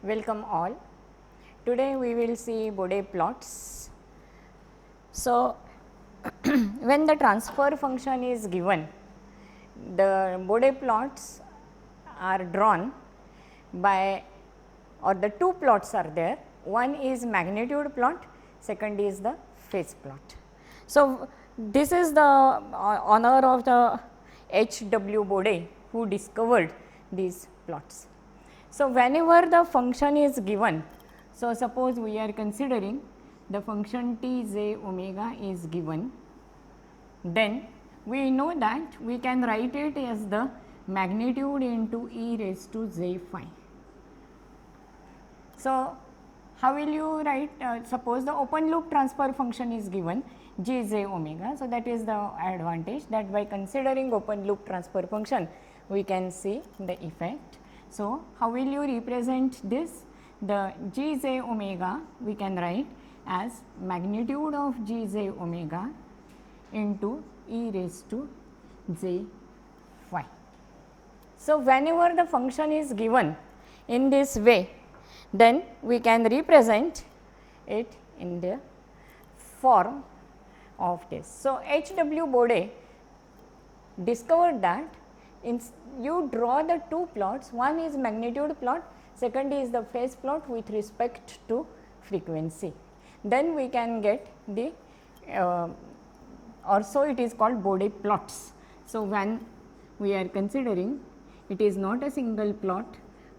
Welcome all. Today we will see Bode plots. So, when the transfer function is given, the Bode plots are drawn by, or the two plots are there. One is magnitude plot, second is the phase plot. So, this is the honor of the H. W. Bode who discovered these plots. So, whenever the function is given, so suppose we are considering the function t j omega is given, then we know that we can write it as the magnitude into e raised to j phi. So, how will you write? Suppose the open loop transfer function is given g j omega. So, that is the advantage that by considering open loop transfer function, we can see the effect. So, how will you represent this? The g j omega we can write as magnitude of g j omega into e raised to j phi. So, whenever the function is given in this way, then we can represent it in the form of this. So, H. W. Bode discovered that you draw the two plots, one is magnitude plot, second is the phase plot with respect to frequency. Then we can get the or so it is called Bode plots. So, when we are considering, it is not a single plot,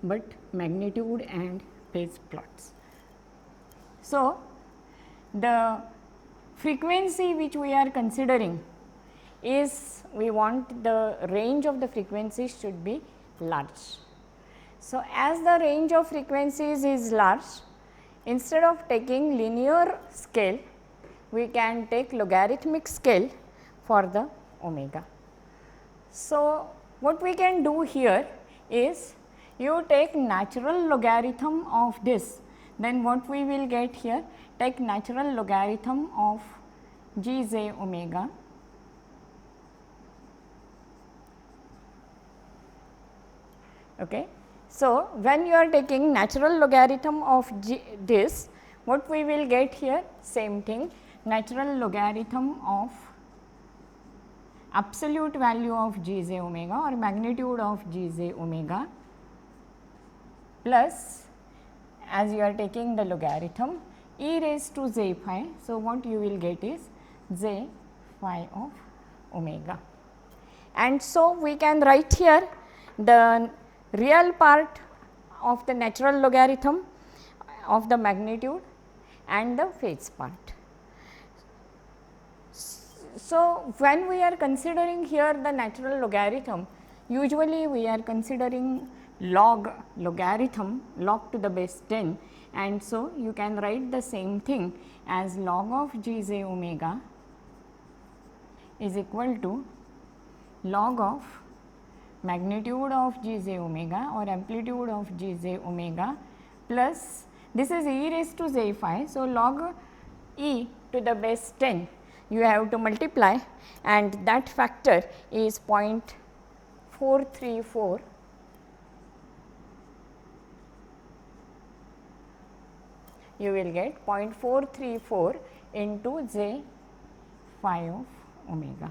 but magnitude and phase plots. So, the frequency which we are considering is, we want the range of the frequencies should be large. So, as the range of frequencies is large, instead of taking linear scale, we can take logarithmic scale for the omega. So, what we can do here is, you take natural logarithm of this, then what we will get here, take natural logarithm of g j omega okay. So, when you are taking natural logarithm of this, what we will get here, same thing, natural logarithm of absolute value of g j omega or magnitude of g j omega plus, as you are taking the logarithm, e raised to j phi. So, what you will get is j phi of omega. And so, we can write here the real part of the natural logarithm of the magnitude and the phase part. So, when we are considering here the natural logarithm, usually we are considering logarithm log to the base 10, and so you can write the same thing as log of g j omega is equal to log of magnitude of g j omega or amplitude of g j omega plus, this is e raised to j phi. So, log e to the base 10 you have to multiply, and that factor is 0.434 you will get 0.434 into j phi of omega,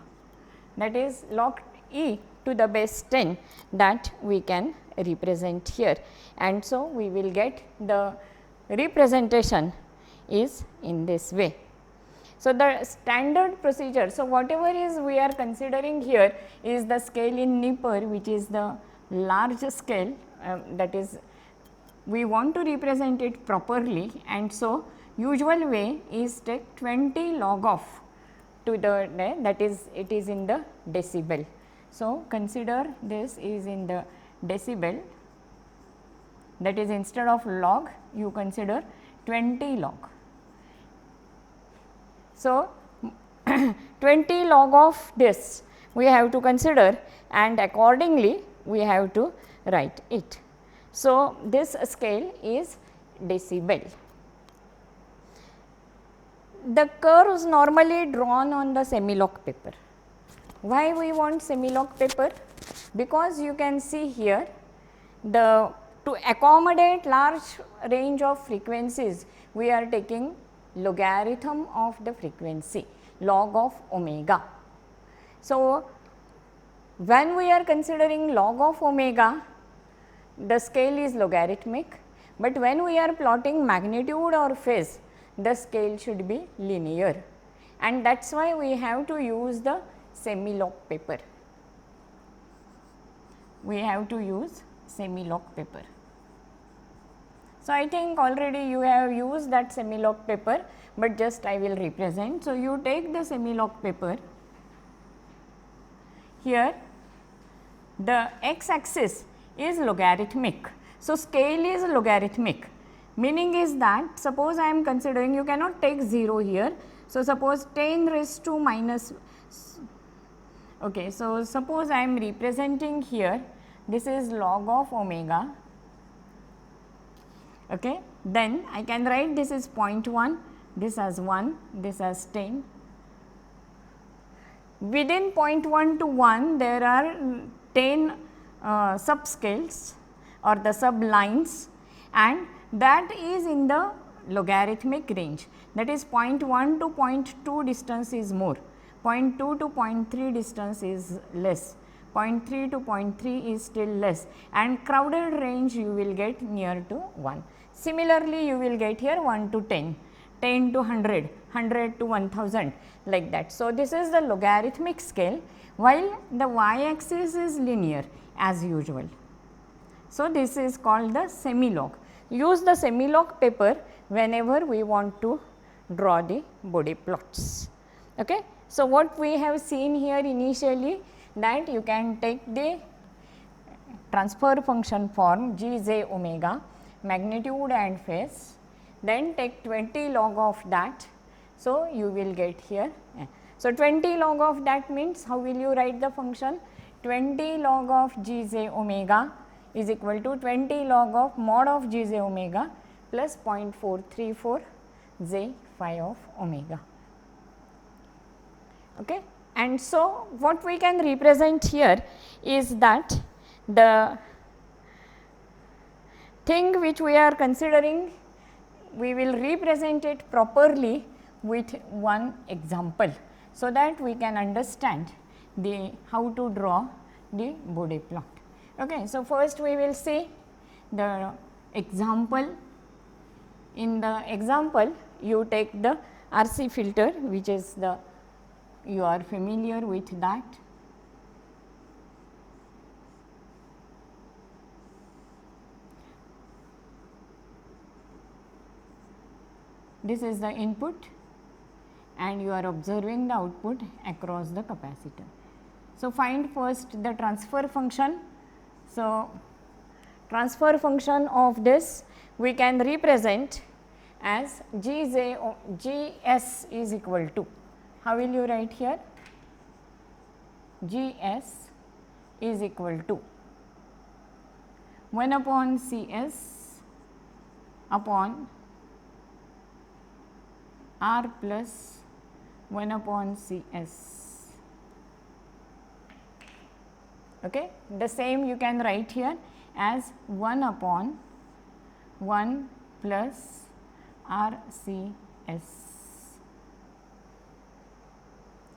that is log e to the base 10 that we can represent here, and so we will get the representation is in this way. So, the standard procedure, so whatever is we are considering here is the scale in Neper, which is the large scale, that is we want to represent it properly, and so usual way is take 20 log of to the, that is it is in the decibel. So, consider this is in the decibel, that is instead of log you consider 20 log. So, 20 log of this we have to consider, and accordingly we have to write it. So, this scale is decibel. The curves normally drawn on the semi-log paper. Why we want semi-log paper? Because you can see here the to accommodate large range of frequencies, we are taking logarithm of the frequency, log of omega. So, when we are considering log of omega, the scale is logarithmic, but when we are plotting magnitude or phase, the scale should be linear, and that is why we have to use the semi-log paper. We have to use semi-log paper. So, I think already you have used that semi-log paper, but just I will represent. So, you take the semi-log paper. Here the x axis is logarithmic. So, scale is logarithmic, meaning is that suppose I am considering, you cannot take 0 here. So, suppose 10 raised to minus, okay. So, suppose I am representing here, this is log of omega, okay. Then I can write this is 0.1, this as 1, this as 10. Within 0.1 to 1 there are 10 subscales or the sublines, and that is in the logarithmic range, that is 0.1 to 0.2 distance is more, 0.2 to 0.3 distance is less, 0.3 to 0.3 is still less, and crowded range you will get near to 1. Similarly, you will get here 1 to 10, 10 to 100, 100 to 1000, like that. So, this is the logarithmic scale, while the y axis is linear as usual. So, this is called the semi-log. Use the semi-log paper whenever we want to draw the Bode plots. Okay. So, what we have seen here initially, that you can take the transfer function form g j omega, magnitude and phase, then take 20 log of that. So, you will get here. So, 20 log of that means how will you write the function? 20 log of g j omega is equal to 20 log of mod of g j omega plus 0.434 j phi of omega. Okay. And so, what we can represent here is that the thing which we are considering, we will represent it properly with one example, so that we can understand the how to draw the Bode plot. Okay. So, first we will see the example. In the example, you take the RC filter, which is the, you are familiar with that. This is the input and you are observing the output across the capacitor. So, find first the transfer function. So, transfer function of this we can represent as Gs is equal to, how will you write here? Gs is equal to 1 upon Cs upon R plus 1 upon Cs. Okay. The same you can write here as 1 upon 1 plus RCS.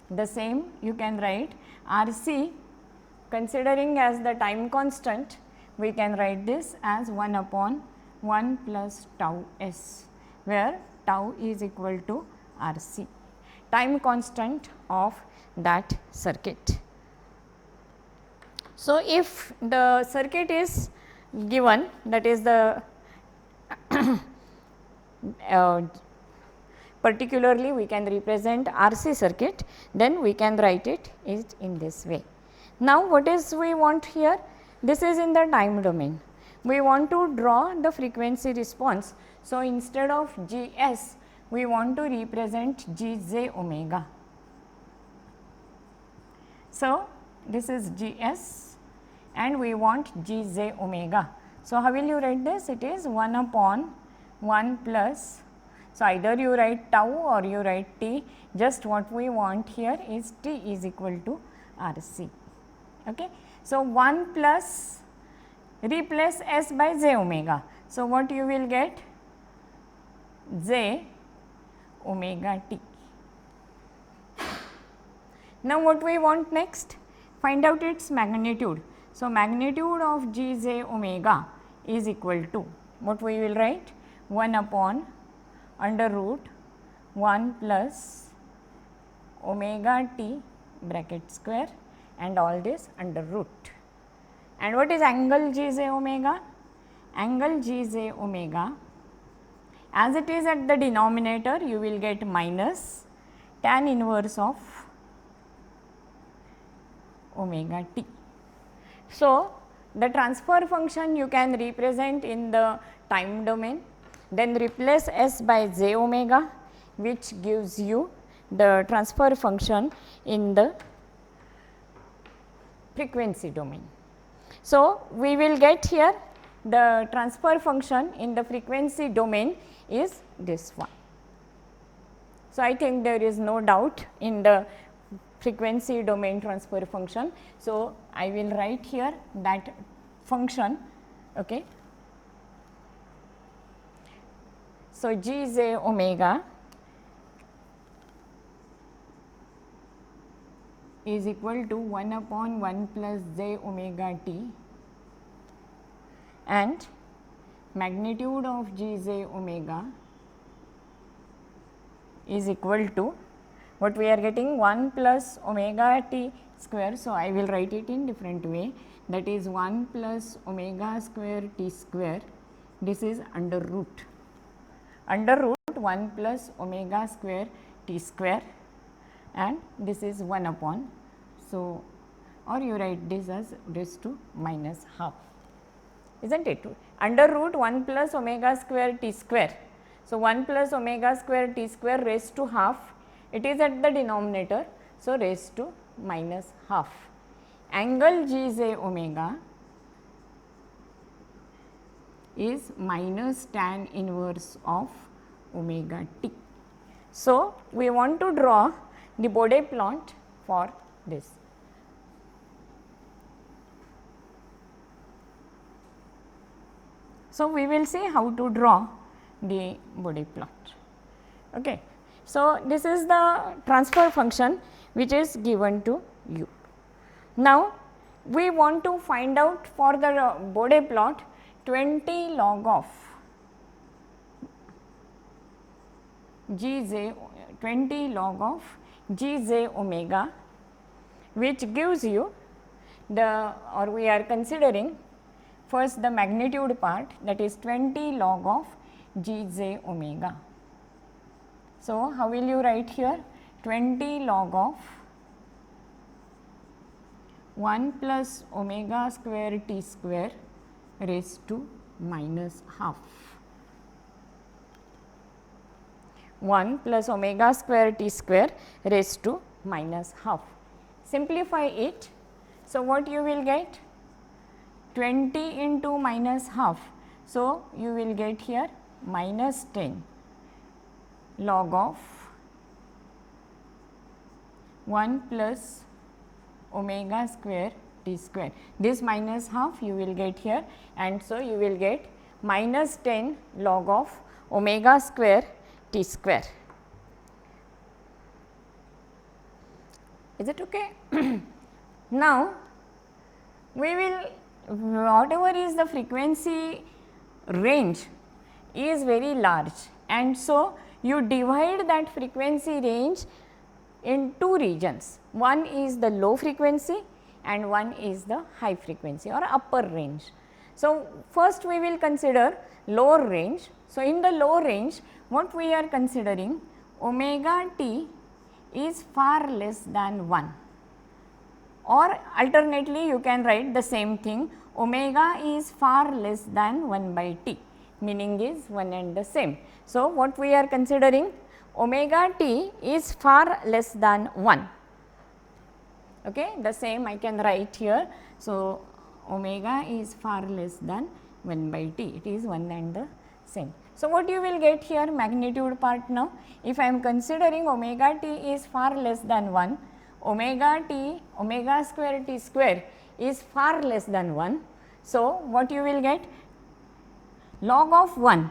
The same you can write RC, considering as the time constant, we can write this as 1 upon 1 plus tau s, where tau is equal to RC, time constant of that circuit. So, if the circuit is given, that is the particularly we can represent RC circuit, then we can write it is in this way. Now, what is we want here? This is in the time domain. We want to draw the frequency response. So, instead of Gs, we want to represent Gj omega. So, this is Gs and we want Gj omega. So, how will you write this? It is 1 upon 1 plus, so either you write tau or you write t, just what we want here is t is equal to RC. Okay. So, 1 plus replace s by j omega. So, what you will get? J omega t. Now, what we want next? Find out its magnitude. So, magnitude of g j omega is equal to, what we will write? 1 upon under root 1 plus omega t bracket square and all this under root. And what is angle g j omega? Angle g j omega, as it is at the denominator, you will get minus tan inverse of omega t. So, the transfer function you can represent in the time domain, then replace s by j omega, which gives you the transfer function in the frequency domain. So, we will get here the transfer function in the frequency domain is this one. So, I think there is no doubt in the frequency domain transfer function. So, I will write here that function. Okay. So, g j omega is equal to 1 upon 1 plus j omega t, and magnitude of g j omega is equal to, what we are getting, 1 plus omega t square. So, I will write it in different way, that is 1 plus omega square t square, this is under root 1 plus omega square t square, and this is 1 upon. So, or you write this as raised to minus half, isn't it? Under root 1 plus omega square t square. So, 1 plus omega square t square raised to half, it is at the denominator. So, raised to minus half. Angle g j omega is minus tan inverse of omega t. So, we want to draw the Bode plot for this. So, we will see how to draw the Bode plot. Okay. So, this is the transfer function which is given to you. Now, we want to find out for the Bode plot 20 log of g j 20 log of g j omega, which gives you the, or we are considering first the magnitude part, that is 20 log of g j omega. So, how will you write here? 20 log of 1 plus omega square t square raised to minus half. 1 plus omega square t square raised to minus half. Simplify it. So, what you will get? 20 into minus half. So, you will get here minus 10 log of 1 plus omega square t square. This minus half you will get here, and so you will get minus 10 log of omega square t square. Is it okay? Now, we will, whatever is the frequency range is very large, and so you divide that frequency range in two regions. One is the low frequency and one is the high frequency or upper range. So, first we will consider lower range. So, in the low range, what we are considering, omega t is far less than 1, or alternately you can write the same thing, omega is far less than 1 by t, meaning is one and the same. So, what we are considering, omega t is far less than 1. Okay, the same I can write here. So, omega is far less than 1 by t, it is one and the same. So, what you will get here, magnitude part now, if I am considering omega t is far less than 1, omega t, omega square t square is far less than 1. So, what you will get? Log of 1.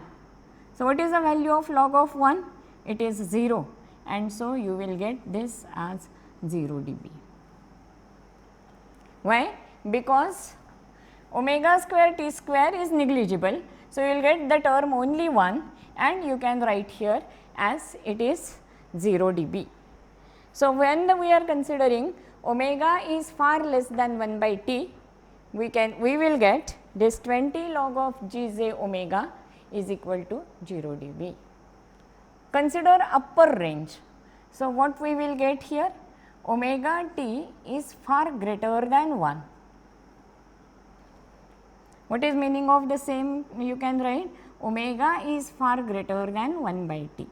So, what is the value of log of 1? It is 0, and so you will get this as 0 dB. Why? Because omega square t square is negligible. So, you will get the term only 1, and you can write here as it is 0 dB. So, when we are considering omega is far less than 1 by t, we will get this 20 log of g j omega is equal to 0 dB. Consider upper range. So, what we will get here? Omega t is far greater than 1. What is meaning of the same? You can write omega is far greater than 1 by t.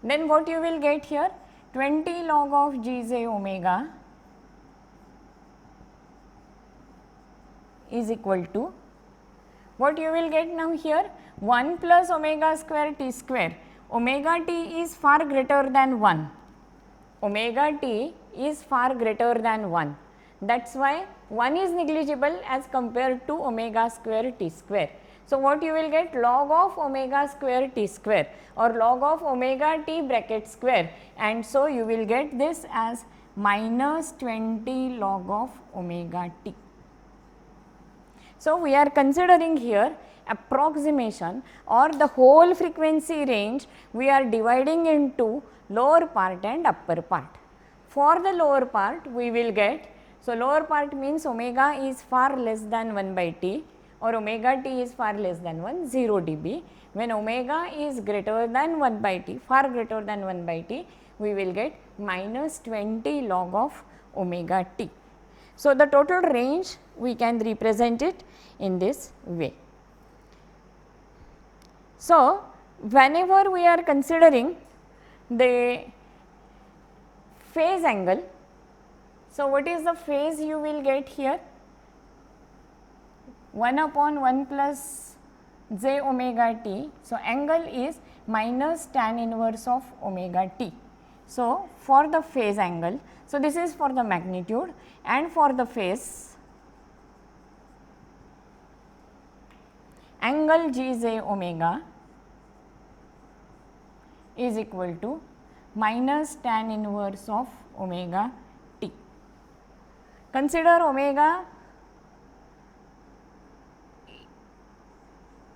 Then what you will get here? 20 log of g j omega is equal to, what you will get now here? 1 plus omega square t square. Omega t is far greater than 1. Omega t is far greater than 1. That is why 1 is negligible as compared to omega square t square. So, what you will get? Log of omega square t square or log of omega t bracket square, and so you will get this as minus 20 log of omega t. So, we are considering here approximation or the whole frequency range we are dividing into lower part and upper part. For the lower part we will get, so lower part means omega is far less than 1 by t or omega t is far less than 1, 0 dB. When omega is greater than 1 by t, far greater than 1 by t, we will get minus 20 log of omega t. So, the total range we can represent it in this way. So, whenever we are considering the phase angle, so what is the phase you will get here? 1 upon 1 plus j omega t. So, angle is minus tan inverse of omega t. So, for the phase angle, so this is for the magnitude, and for the phase angle g j omega is equal to minus tan inverse of omega t. Consider omega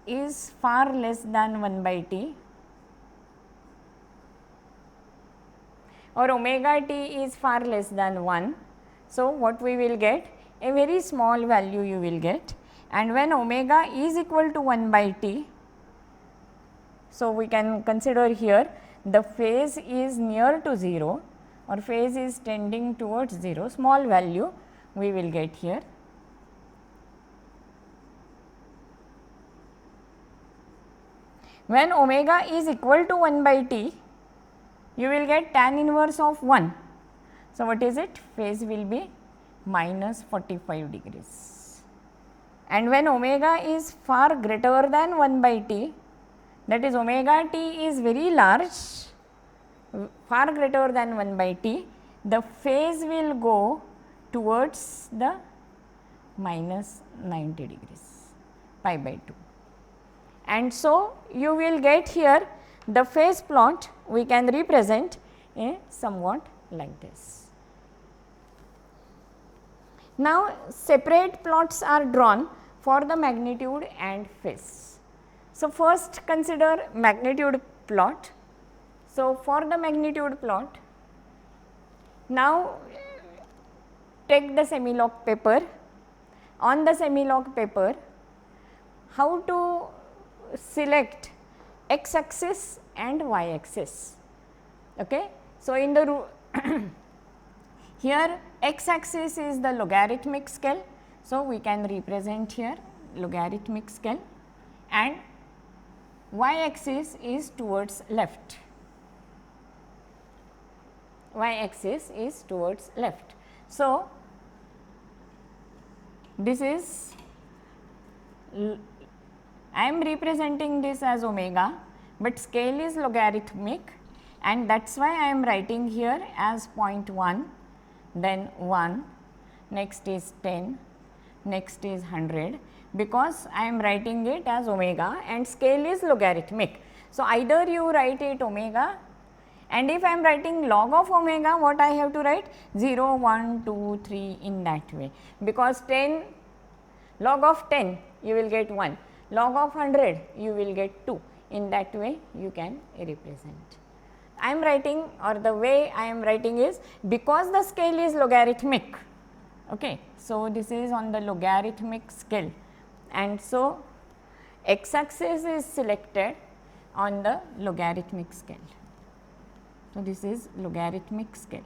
is far less than 1 by t or omega t is far less than 1. So, what we will get? A very small value you will get, and when omega is equal to 1 by t, so we can consider here the phase is near to 0 or phase is tending towards 0, small value we will get here. When omega is equal to 1 by t, you will get tan inverse of 1. So, what is it? Phase will be minus 45 degrees. And when omega is far greater than 1 by t, that is omega t is very large, far greater than 1 by t, the phase will go towards the minus 90 degrees, pi by 2. And so, you will get here the phase plot we can represent somewhat like this. Now, separate plots are drawn for the magnitude and phase. So, first consider magnitude plot. So, for the magnitude plot, now take the semi-log paper. On the semi-log paper, how to select x axis and y axis. Okay. So, in the here x axis is the logarithmic scale. So, we can represent here logarithmic scale, and y axis is towards left. Y axis is towards left. So, this is I am representing this as omega, but scale is logarithmic, and that is why I am writing here as 0.1, then 1, next is 10, next is 100, because I am writing it as omega and scale is logarithmic. So, either you write it omega, and if I am writing log of omega, what I have to write 0, 1, 2, 3 in that way, because 10 log of 10 you will get 1, log of 100 you will get 2, in that way you can represent. I am writing, or the way I am writing is, because the scale is logarithmic. Okay. So, this is on the logarithmic scale, and so x axis is selected on the logarithmic scale. So, this is logarithmic scale.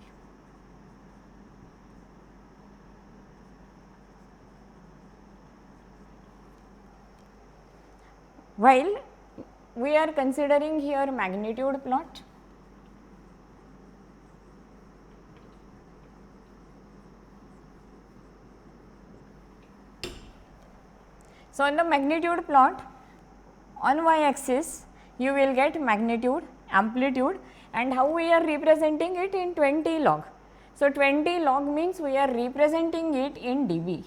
While we are considering here magnitude plot, so on the magnitude plot, on y axis you will get magnitude, amplitude, and how we are representing it in 20 log. So, 20 log means we are representing it in dB.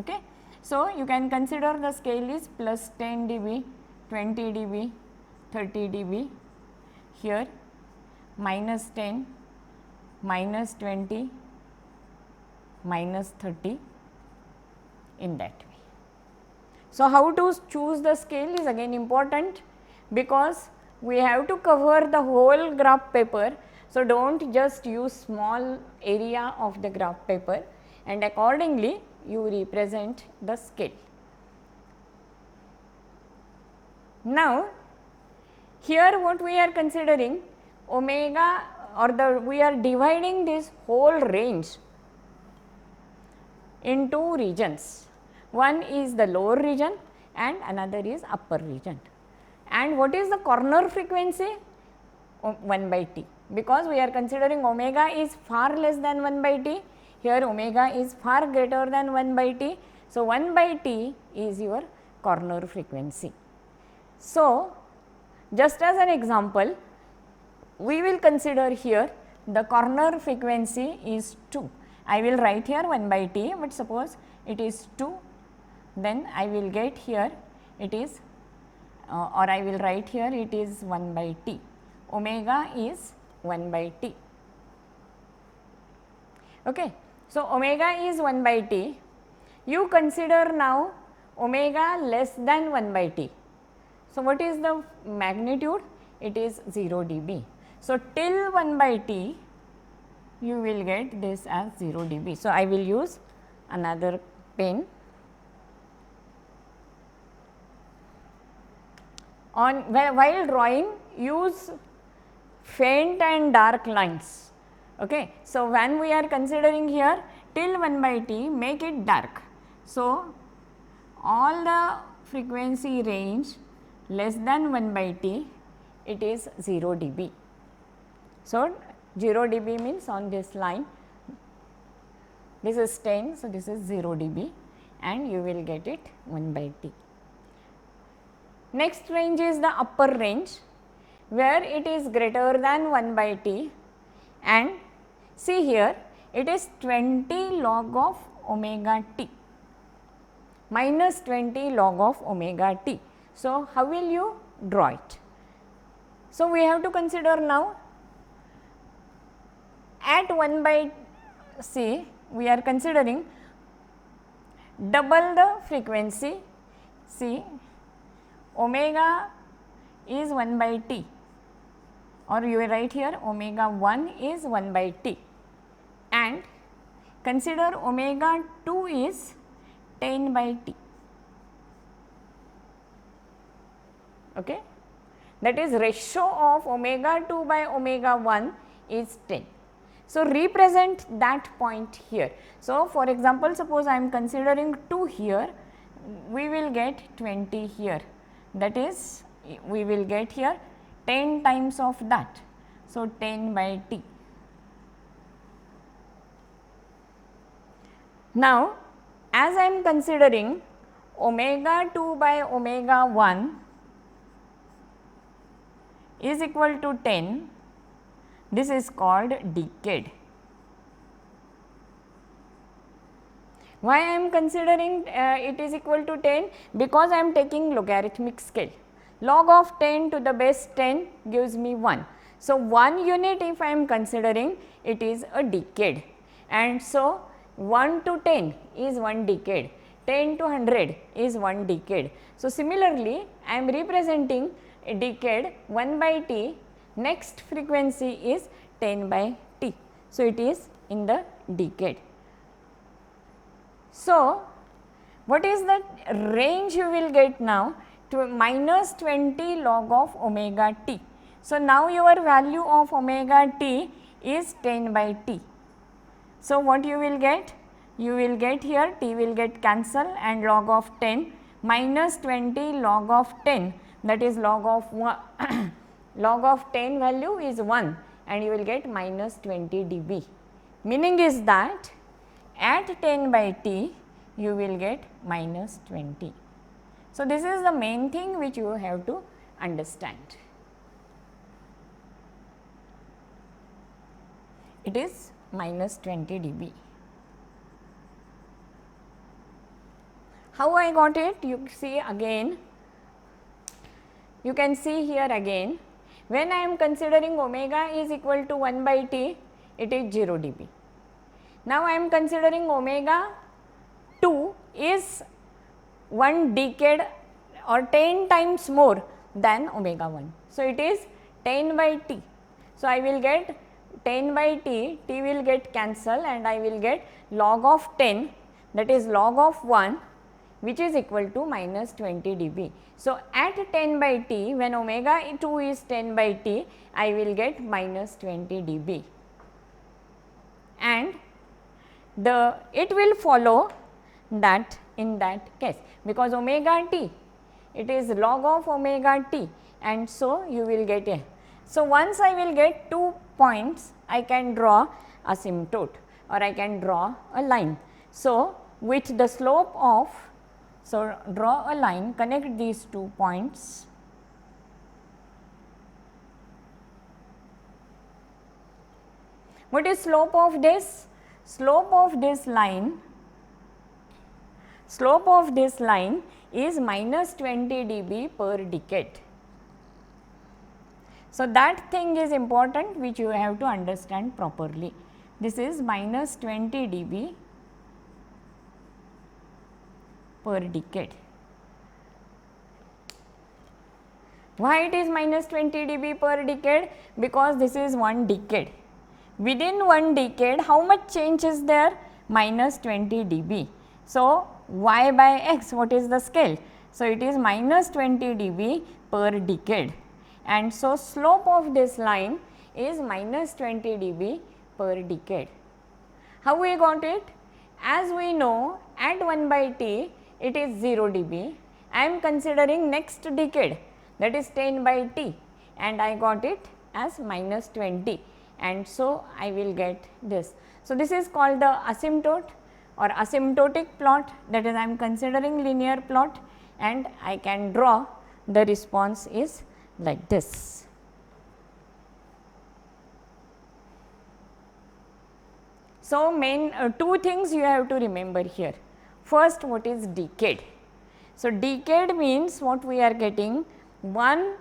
Okay. So, you can consider the scale is plus 10 dB, 20 dB, 30 dB, here minus 10, minus 20, minus 30, in that way. So, how to choose the scale is again important, because we have to cover the whole graph paper. So, do not just use small area of the graph paper, and accordingly you represent the scale. Now, here what we are considering omega, or we are dividing this whole range in two regions. One is the lower region and another is upper region. And what is the corner frequency? 1 by t, because we are considering omega is far less than 1 by t, here omega is far greater than 1 by t. So, 1 by t is your corner frequency. So, just as an example, we will consider here the corner frequency is 2. I will write here 1 by t, but suppose it is 2, then I will get here it is or I will write here it is 1 by t, omega is 1 by t. Okay. So, omega is 1 by t, you consider now omega less than 1 by t. So, what is the magnitude? It is 0 dB. So, till 1 by t you will get this as 0 dB. So, I will use another pen. While drawing, use faint and dark lines. Okay. So, when we are considering here till 1 by t, make it dark. So, all the frequency range less than 1 by t, it is 0 dB. So, 0 dB means on this line, this is 10. So, this is 0 dB and you will get it 1 by t. Next range is the upper range, where it is greater than 1 by t, and see here it is 20 log of omega t, minus 20 log of omega t. So, how will you draw it? So, we have to consider now at 1 by c, we are considering double the frequency. See, omega is 1 by t, or you will write here omega 1 is 1 by t, and consider omega 2 is 10 by t. Okay. That is ratio of omega 2 by omega 1 is 10. So, represent that point here. So, for example, suppose I am considering 2 here, we will get 20 here, that is we will get here 10 times of that. So, 10 by t. Now, as I am considering omega 2 by omega 1 is equal to 10, this is called decade. Why I am considering it is equal to 10? Because I am taking logarithmic scale. Log of 10 to the base 10 gives me 1. So, 1 unit if I am considering, it is a decade, and so 1 to 10 is 1 decade, 10 to 100 is 1 decade. So, similarly, I am representing a decade 1 by t, next frequency is 10 by t. So, it is in the decade. So, what is the range you will get now? To minus 20 log of omega t. So, now your value of omega t is 10 by t. So, what you will get? You will get here t will get cancel and log of 10 minus 20 log of 10, that is log of 1 log of 10 value is 1 and you will get minus 20 dB. Meaning is that at 10 by t you will get minus 20. So, this is the main thing which you have to understand. It is minus 20 dB. How I got it? You see again, you can see here again, when I am considering omega is equal to 1 by t, it is 0 dB. Now, I am considering omega 2 is 1 decade or 10 times more than omega 1. So, it is 10 by t. So, I will get 10 by t, t will get cancel and I will get log of 10, that is log of 1, which is equal to minus 20 dB. So, at 10 by t, when omega 2 is 10 by t, I will get minus 20 dB, and it will follow that in that case, because omega t, it is log of omega t, and so you will get a. So, once I will get 2 points, I can draw asymptote or I can draw a line. So, with the slope of, so draw a line, connect these 2 points. What is slope of this? Slope of this line is minus 20 dB per decade. So, that thing is important which you have to understand properly. This is minus 20 dB per decade. Why it is minus 20 dB per decade? Because this is 1 decade. Within 1 decade, how much change is there? Minus 20 dB. So, y by x, what is the scale? So, it is minus 20 dB per decade, and so slope of this line is minus 20 dB per decade. How we got it? As we know, at 1 by t it is 0 dB. I am considering next decade, that is 10 by t, and I got it as minus 20, and so I will get this. So, this is called the asymptote or asymptotic plot, that is I am considering linear plot, and I can draw the response is like this. So, main 2 things you have to remember here. First, what is decade? So, decade means what we are getting, one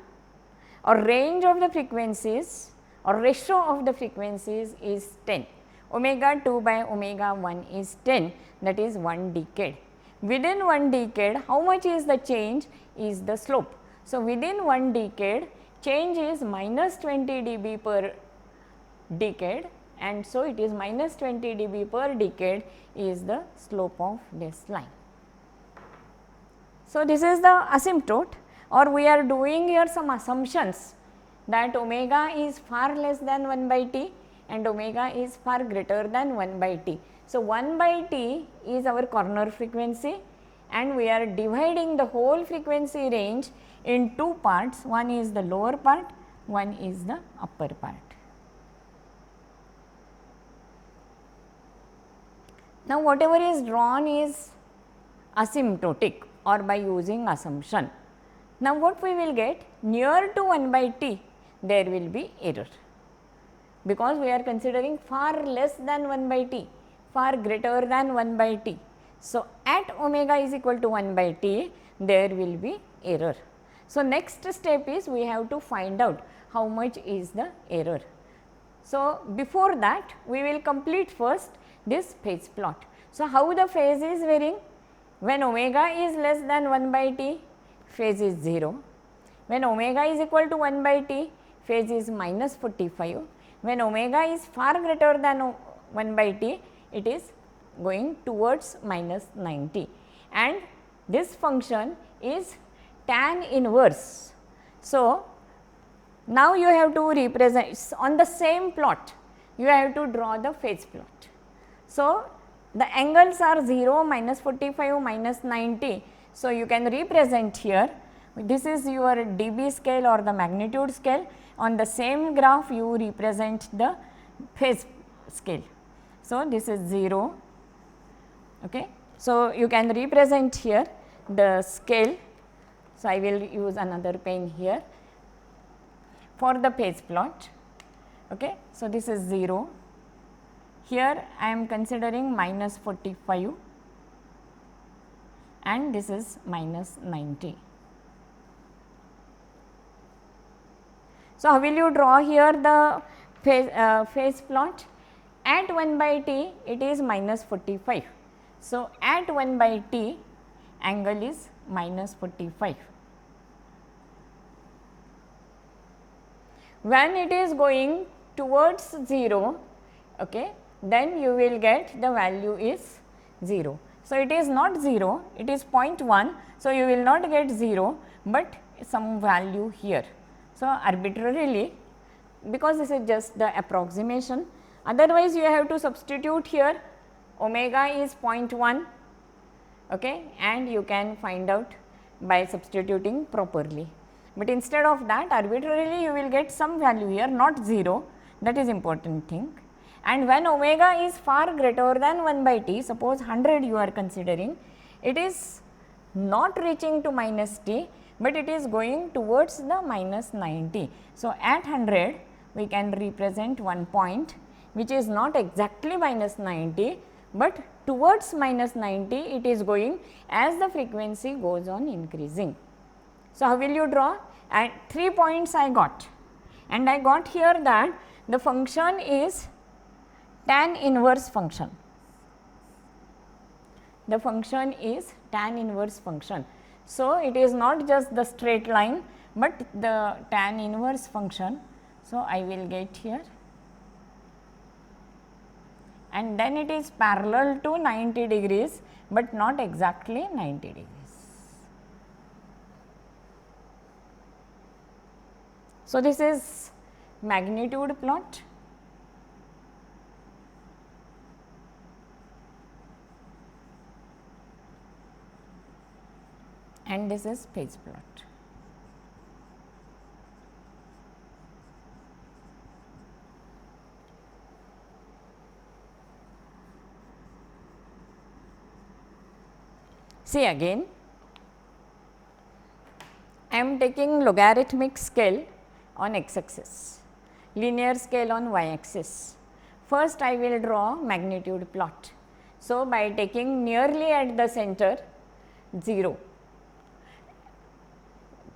or range of the frequencies or ratio of the frequencies is 10. Omega 2 by omega 1 is 10, that is 1 decade. Within 1 decade, how much is the change is the slope. So, within 1 decade, change is minus 20 dB per decade, and so it is minus 20 dB per decade is the slope of this line. So, this is the asymptote, or we are doing here some assumptions that omega is far less than 1 by t and omega is far greater than 1 by t. So, 1 by t is our corner frequency, and we are dividing the whole frequency range in 2 parts, one is the lower part, one is the upper part. Now, whatever is drawn is asymptotic or by using assumption. Now, what we will get? Near to 1 by t, there will be error, because we are considering far less than 1 by t, far greater than 1 by t. So, at omega is equal to 1 by t, there will be error. So, next step is we have to find out how much is the error. So, before that we will complete first this phase plot. So, how the phase is varying? When omega is less than 1 by t, phase is 0. When omega is equal to 1 by t, phase is minus 45. When omega is far greater than 1 by t, it is going towards minus 90, and this function is tan inverse. So, now you have to represent on the same plot, you have to draw the phase plot. So, the angles are 0, minus 45, minus 90. So, you can represent here, this is your dB scale or the magnitude scale. On the same graph you represent the phase scale. So, this is 0. Okay. So, you can represent here the scale. So, I will use another pen here for the phase plot. Okay. So, this is 0. Here I am considering minus 45 and this is minus 90. So, how will you draw here the phase plot? At 1 by t it is minus 45. So, at 1 by t angle is minus 45. When it is going towards 0, okay, then you will get the value is 0. So, it is not 0, it is 0.1. So, you will not get 0, but some value here. So, arbitrarily, because this is just the approximation, otherwise you have to substitute here omega is 0.1, okay, and you can find out by substituting properly. But instead of that, arbitrarily you will get some value here, not 0, that is important thing. And when omega is far greater than 1 by t, suppose 100 you are considering, it is not reaching to minus t, but it is going towards the minus 90. So, at 100 we can represent one point which is not exactly minus 90, but towards minus 90 it is going as the frequency goes on increasing. So, how will you draw? And 3 points I got, and I got here that the function is tan inverse function. The function is tan inverse function. So, it is not just the straight line, but the tan inverse function. So, I will get here, and then it is parallel to 90 degrees, but not exactly 90 degrees. So, this is magnitude plot. And this is phase plot. See again, I am taking logarithmic scale on x axis, linear scale on y axis. First I will draw magnitude plot. So, by taking nearly at the center 0,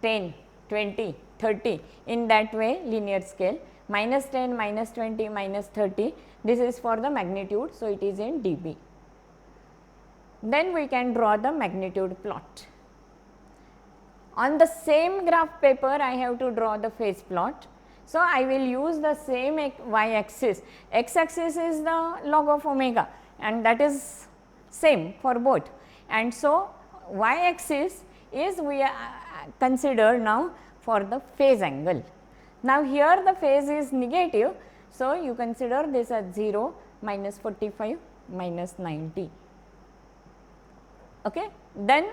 10, 20, 30, in that way linear scale, minus 10, minus 20, minus 30, this is for the magnitude. So, it is in dB. Then we can draw the magnitude plot. On the same graph paper I have to draw the phase plot. So, I will use the same y axis, x axis is the log of omega, and that is same for both, and so y axis is we consider now for the phase angle. Now, here the phase is negative. So, you consider this as 0, minus 45, minus 90. Okay. Then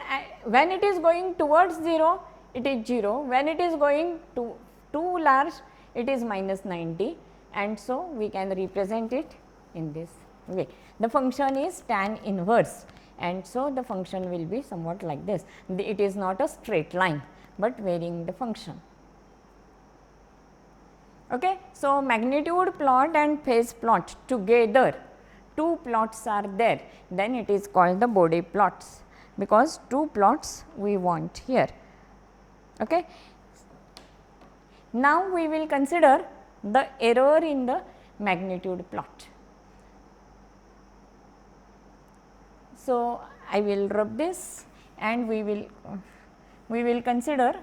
when it is going towards 0, it is 0, when it is going to too large, it is minus 90, and so we can represent it in this way. The function is tan inverse, and so the function will be somewhat like this. It is not a straight line, but varying the function. Okay. So, magnitude plot and phase plot together two plots are there, then it is called the Bode plots, because two plots we want here. Okay. Now, we will consider the error in the magnitude plot. So, I will rub this and we will consider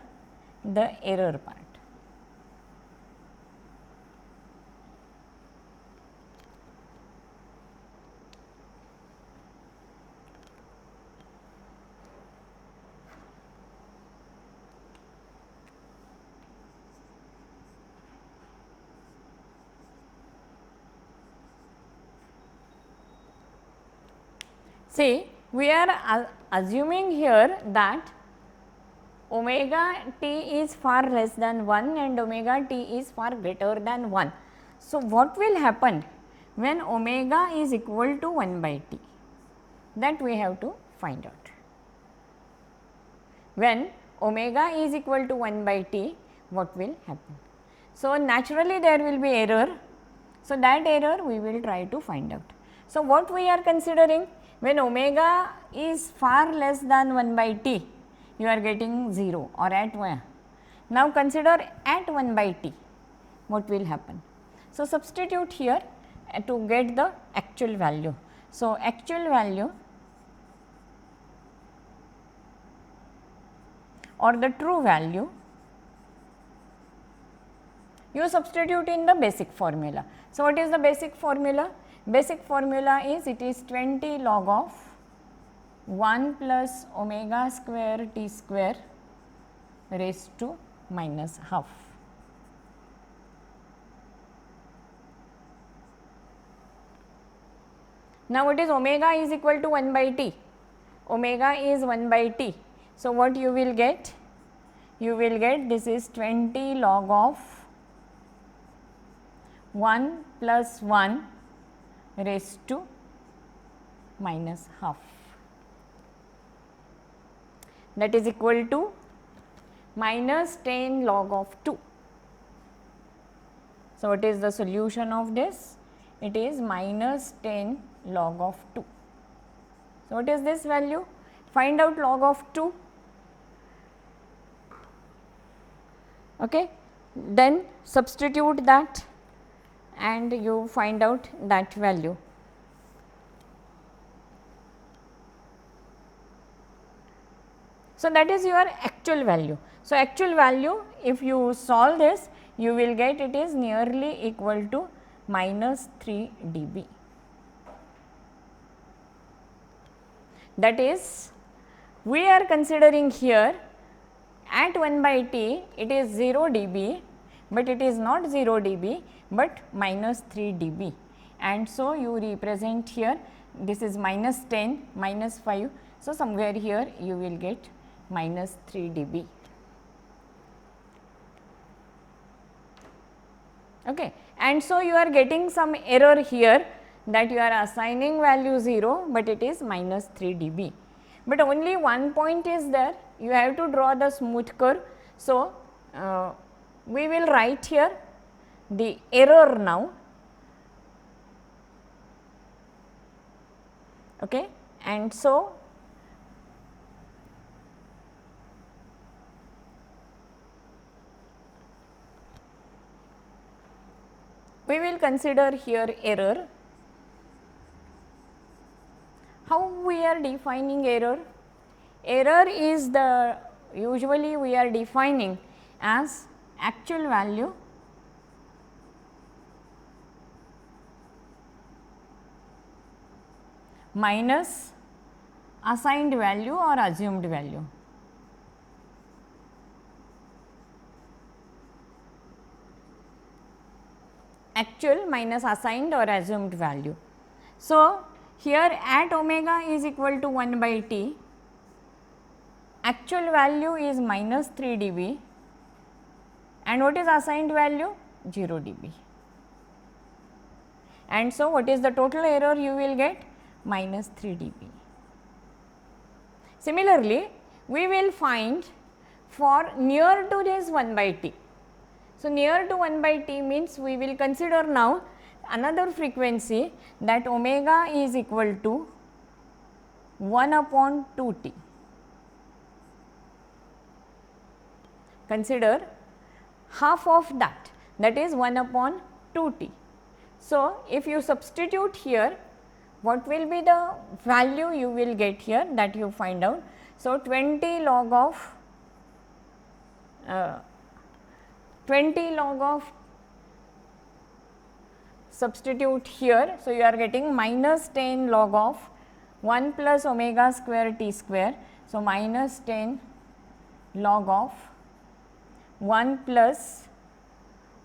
the error part. See, we are assuming here that omega t is far less than 1 and omega t is far greater than 1. So, what will happen when omega is equal to 1 by t? That we have to find out. When omega is equal to 1 by t, what will happen? So, naturally there will be error. So, that error we will try to find out. So, what we are considering? When omega is far less than 1 by t, you are getting 0 or at 1. Now, consider at 1 by t, what will happen? So, substitute here to get the actual value. So, actual value or the true value, you substitute in the basic formula. So, what is the basic formula? Basic formula is, it is 20 log of 1 plus omega square t square raised to minus half. Now, what is omega is equal to 1 by t? Omega is 1 by t. So, what you will get? You will get, this is 20 log of 1 plus 1 raised to minus half, that is equal to minus 10 log of 2. So, what is the solution of this? It is minus 10 log of 2. So, what is this value? Find out log of 2. Okay. Then substitute that and you find out that value. So, that is your actual value. So, actual value, if you solve this, you will get it is nearly equal to minus 3 dB. That is, we are considering here at 1 by t, it is 0 dB, but it is not 0 dB, but minus 3 dB. And so, you represent here, this is minus 10, minus 5. So, somewhere here you will get minus 3 dB. Okay. And so, you are getting some error here, that you are assigning value 0, but it is minus 3 dB. But only one point is there, you have to draw the smooth curve. So, we will write here the error now. Okay. And so, we will consider here error. How we are defining error? Error is the, usually we are defining as actual value minus assigned value or assumed value. Actual minus assigned or assumed value. So, here at omega is equal to 1 by t, actual value is minus 3 dB and what is assigned value? 0 dB. And so, what is the total error you will get? Minus 3 dB. Similarly, we will find for near to this 1 by t. So, near to 1 by t means we will consider now another frequency that omega is equal to 1 upon 2t. Consider half of that is 1 upon 2t. So, if you substitute here, what will be the value you will get here, that you find out. So, 20 log of 20 log of substitute here. So, you are getting minus 10 log of 1 plus omega square t square. So, minus 10 log of 1 plus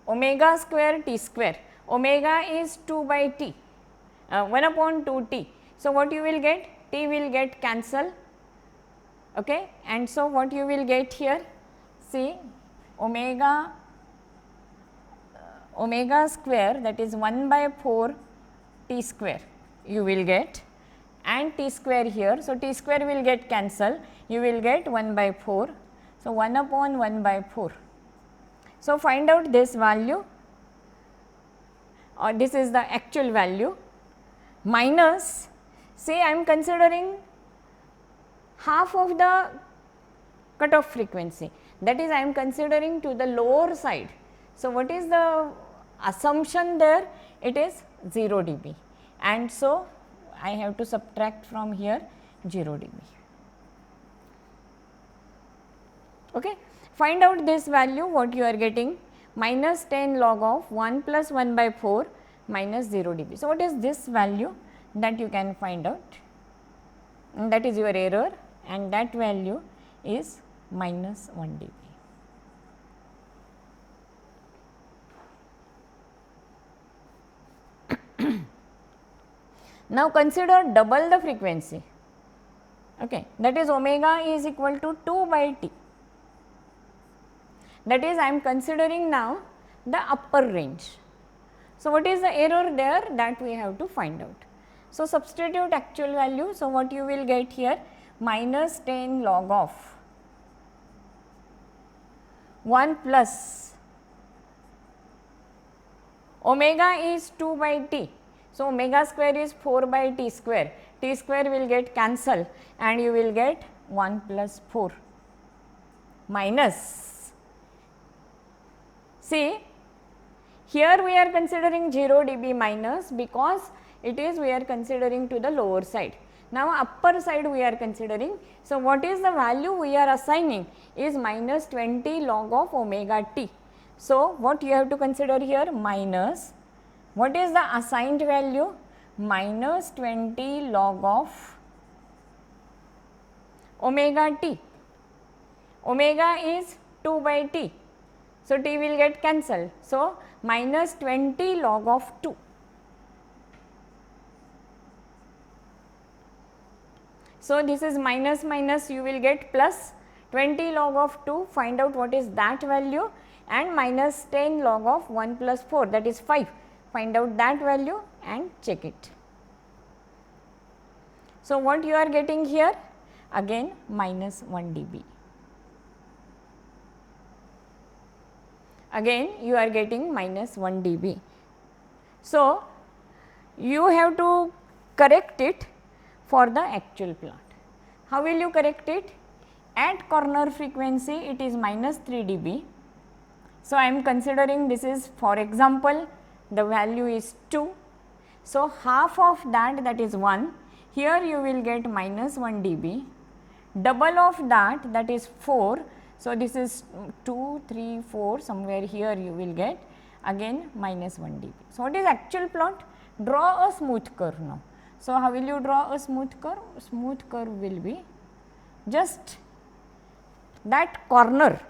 omega square t square. Omega is 2 by t, 1 upon 2 t. So, what you will get? T will get cancel, okay. And so, what you will get here? See, omega square, that is 1 by 4 t square you will get, and t square here. So, t square will get cancel, you will get 1 by 4. So, 1 upon 1 by 4. So, find out this value, or this is the actual value, minus, say I am considering half of the cutoff frequency, that is I am considering to the lower side. So, what is the assumption there? It is 0 dB, and so I have to subtract from here 0 dB. Okay. Find out this value, what you are getting, minus 10 log of 1 plus 1 by 4 minus 0 dB. So, what is this value that you can find out? And that is your error, and that value is minus 1 dB. Now, consider double the frequency, okay. That is omega is equal to 2 by t. That is, I am considering now the upper range. So, what is the error there, that we have to find out. So, substitute actual value. So, what you will get here, minus 10 log of 1 plus omega is 2 by t. So, omega square is 4 by t square will get cancel, and you will get 1 plus 4 minus. See, here we are considering 0 dB minus, because it is we are considering to the lower side. Now, upper side we are considering. So, what is the value we are assigning is minus 20 log of omega t. So, what you have to consider here, minus, what is the assigned value? Minus 20 log of omega t. Omega is 2 by t. So, t will get cancelled. So, minus 20 log of 2. So, this is minus minus, you will get plus 20 log of 2, find out what is that value, and minus 10 log of 1 plus 4, that is 5, find out that value and check it. So, what you are getting here? Again minus 1 dB. Again you are getting minus 1 dB. So, you have to correct it for the actual plot. How will you correct it? At corner frequency it is minus 3 dB. So, I am considering this is, for example, the value is 2. So, half of that is 1, here you will get minus 1 dB, double of that is 4. So, this is 2, 3, 4, somewhere here you will get again minus 1 dB. So, what is actual plot? Draw a smooth curve now. So, how will you draw a smooth curve? Smooth curve will be just that corner,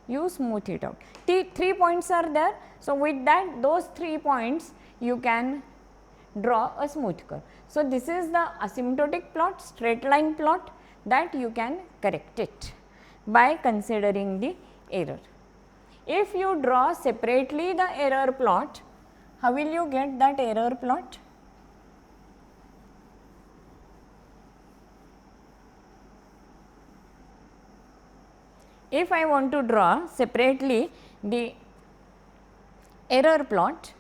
you smooth it out. 3 points are there. So, with that, those 3 points you can draw a smooth curve. So, this is the asymptotic plot, straight line plot, that you can correct it by considering the error. If you draw separately the error plot, how will you get that error plot? If I want to draw separately the error plot,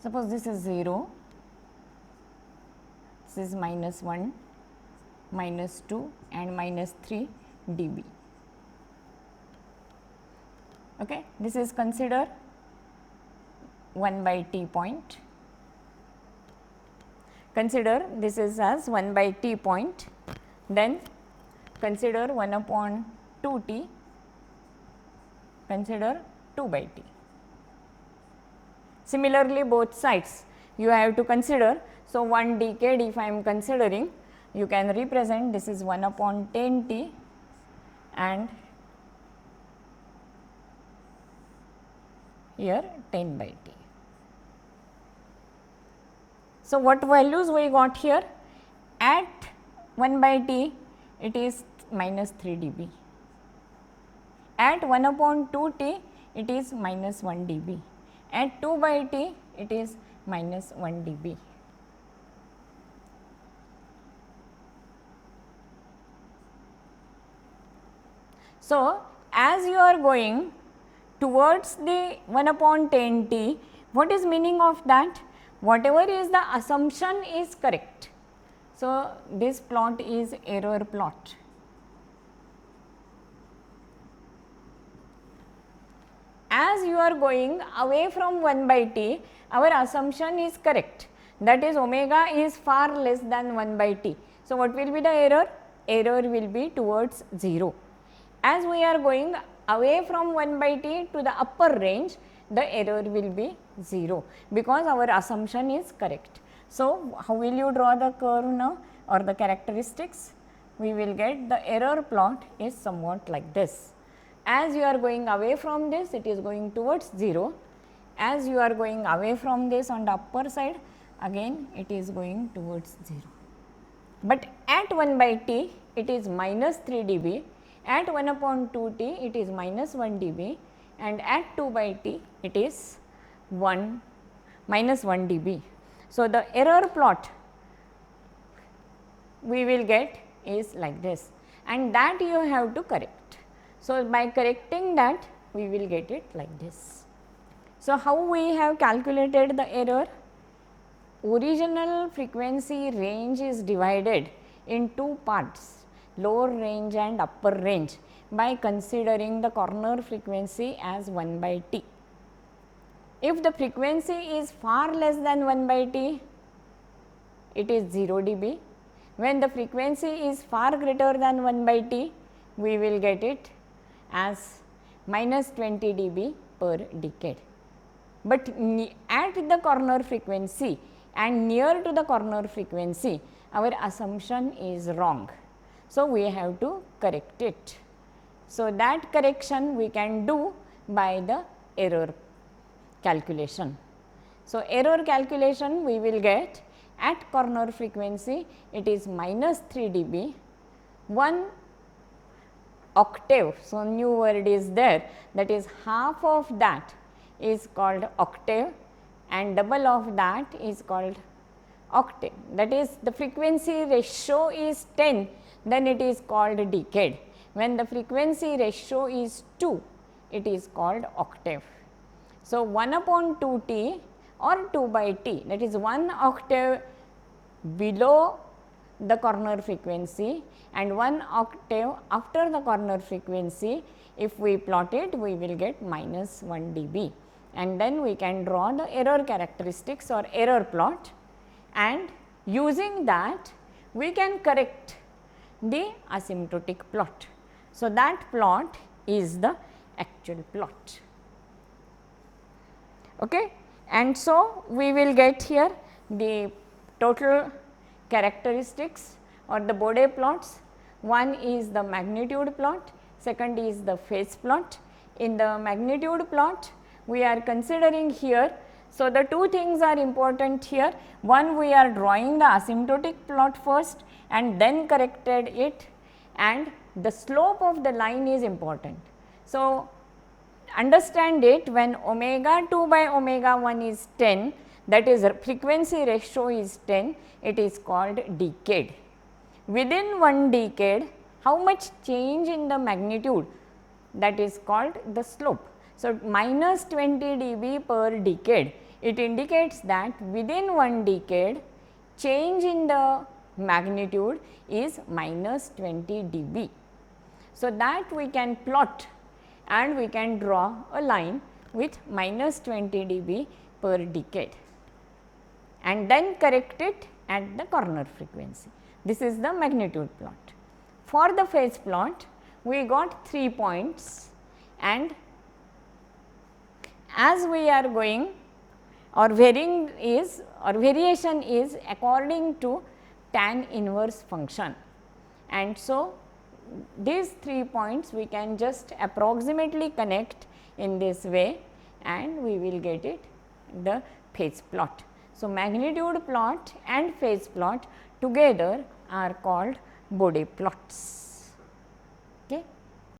Suppose this is 0, this is minus 1, minus 2 and minus 3 dB. Okay. This is consider 1 by t point. Consider this is as 1 by t point, then consider 1 upon 2 t, consider 2 by t. Similarly, both sides you have to consider. So, 1 decade if I am considering, you can represent this is 1 upon 10 t and here 10 by t. So, what values we got here? At 1 by t it is minus 3 dB, at 1 upon 2 t it is minus 1 dB, at 2 by t it is minus 1 dB. So, as you are going towards the 1 upon 10 t, what is meaning of that? Whatever is the assumption is correct. So, this plot is error plot. As you are going away from 1 by t, our assumption is correct, that is omega is far less than 1 by t. So, what will be the error? Error will be towards 0. As we are going away from 1 by t to the upper range, the error will be 0 because our assumption is correct. So, how will you draw the curve now or the characteristics? We will get the error plot is somewhat like this. As you are going away from this, it is going towards 0. As you are going away from this on the upper side, again it is going towards 0. But at 1 by t, it is minus 3 dB, at 1 upon 2 t, it is minus 1 dB, and at 2 by t, it is minus 1 dB. So, the error plot we will get is like this, and that you have to correct. So, by correcting that we will get it like this. So, how we have calculated the error? Original frequency range is divided in two parts, lower range and upper range, by considering the corner frequency as 1 by t. If the frequency is far less than 1 by t, it is 0 dB. When the frequency is far greater than 1 by t, we will get it as minus 20 dB per decade. But at the corner frequency and near to the corner frequency, our assumption is wrong. So, we have to correct it. So, that correction we can do by the error calculation. So, error calculation we will get at corner frequency, it is minus 3 dB, 1 octave. So, new word is there, that is half of that is called octave and double of that is called octave. That is, the frequency ratio is 10, then it is called decade. When the frequency ratio is 2, it is called octave. So, 1 upon 2 t or 2 by t, that is 1 octave below the corner frequency and 1 octave after the corner frequency. If we plot it, we will get minus 1 dB, and then we can draw the error characteristics or error plot, and using that we can correct the asymptotic plot. So, that plot is the actual plot. Okay. And so, we will get here the total characteristics or the Bode plots. One is the magnitude plot, second is the phase plot. In the magnitude plot, we are considering here. So, the two things are important here. One, we are drawing the asymptotic plot first and then corrected it, and the slope of the line is important. So, understand it, when omega 2 by omega 1 is 10, that is frequency ratio is 10, it is called decade. Within 1 decade, how much change in the magnitude, that is called the slope. So, minus 20 dB per decade it indicates that within one decade change in the magnitude is minus 20 dB. So, that we can plot and we can draw a line with minus 20 dB per decade and then correct it at the corner frequency. This is the magnitude plot. For the phase plot, we got 3 points, and as we are going or varying is or variation is according to tan inverse function. And so, these 3 points we can just approximately connect in this way and we will get it the phase plot. So, magnitude plot and phase plot together are called Bode plots.